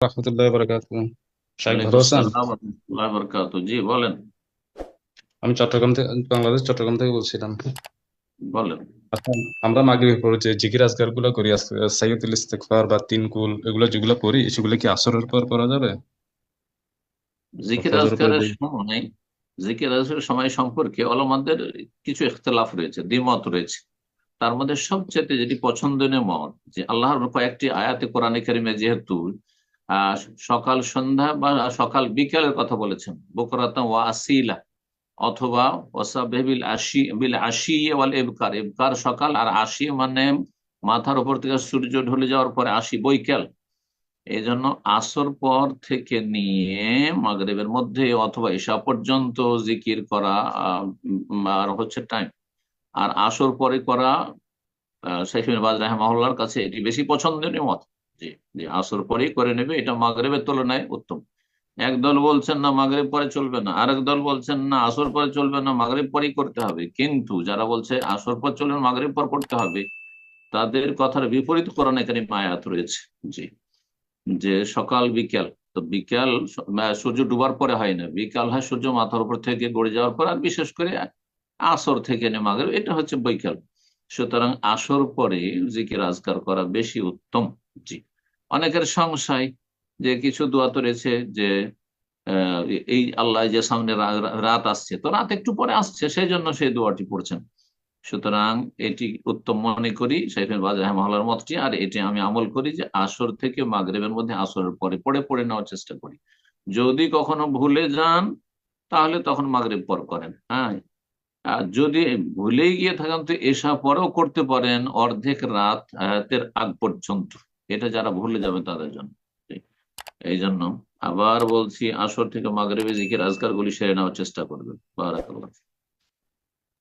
রহমতুল্লাহ বারাকাতুহু। শাহেখ ভালো ওয়ালাইকুম আছেন? আসসালাম ওয়া রাহমাতুল্লাহি ওয়া বারাকাতুহু। জি বলেন। আমি চট্টগ্রাম থেকে, বাংলাদেশ চট্টগ্রাম থেকে বলছিলাম। বলেন। আচ্ছা, আমরা মাগরিবের পর যে জিকির আজকার গুলো করি, সাইয়্যিদুল ইস্তিগফার বা তিন কুল, এগুলো যেগুলো পড়ি সেগুলো কি আসরের পর করা যাবে? বা জিকির ফজরের পরে আজকারের যে সময়, জিকির আজকারের সময় সম্পর্কে ওলামাদের কিছু ইখতিলাফ রয়েছে, দ্বিমত রয়েছে। তার মধ্যে সবচেয়ে যেটি পছন্দনীয় মত, যে আল্লাহর কয়েকটি আয়াতে কোরআনে কারিমে যেহেতু আহ সকাল সন্ধ্যা বা সকাল বিকালের কথা বলেছেন, বুকরাতাম ওয়া আসিলা, অথবা ওয়াসাবিল আশি বিল আশি ওয়াল ইবকার, ইবকার সকাল, আর আশি মানে মাথার উপর থেকে সূর্য ঢলে যাওয়ার পরে আশি বৈকাল। এই জন্য আসর পর থেকে নিয়ে মাগরিবের মধ্যে অথবা ঈশা পর্যন্ত জিকির করা আর হচ্ছে টাইম। আর আসর পরে করা শাইখ ইবনে বাজ রাহিমাহুল্লাহর কাছে এটি বেশি পছন্দনীয় মত। জি, জি, আসর পরেই করে নেবে, এটা মাগরিবের তুলনায় উত্তম। একদল বলছেন না মাগরিব পরে চলবে না, আরেক দল বলছেন না আসর পরে চলবে না, মাগরিব পরেই করতে হবে। কিন্তু যারা বলছে আসর পর চলবে না, মাগরিব পর করতে হবে, তাদের কথার বিপরীত কোরআনে কারিমে আয়াত রয়েছে। জি, যে সকাল বিকাল, তো বিকাল সূর্য ডুবার পরে হয় না, বিকাল হয় সূর্য মাথার উপর থেকে গড়ে যাওয়ার পর, আর বিশেষ করে আসর থেকে মাগরিব, এটা হচ্ছে বৈকাল। সুতরাং আসর পরে জিকির আজকার করা বেশি উত্তম। জি। অনেকের সংশয় যে কিছু দোয়া তো রয়েছে যে আহ, এই আল্লাহ যে সামনে রাত আসছে, তো রাত একটু পরে আসছে, সেই জন্য সেই দোয়াটি পড়ছেন। সুতরাং এটি উত্তম মনে করি শাইখ বাজ রাহিমাহুল্লাহর মতটি, আর এটি আমি আমল করি যে আসর থেকে মাগরিবের মধ্যে আসরের পরে পড়ে পড়ে নেওয়ার চেষ্টা করি। যদি কখনো ভুলে যান তাহলে তখন মাগরিব পর করেন, হ্যাঁ। আর যদি ভুলেই গিয়ে থাকেন তো এশা পরেও করতে পারেন, অর্ধেক রাতের আগ পর্যন্ত। এটা যারা ভুলে যাবে তাদের জন্য। এই জন্য আবার বলছি, আসর থেকে মাগরিবে জিকির আজকার গুলি সেরে নেওয়ার চেষ্টা করবেন। বারাকাল্লাহ।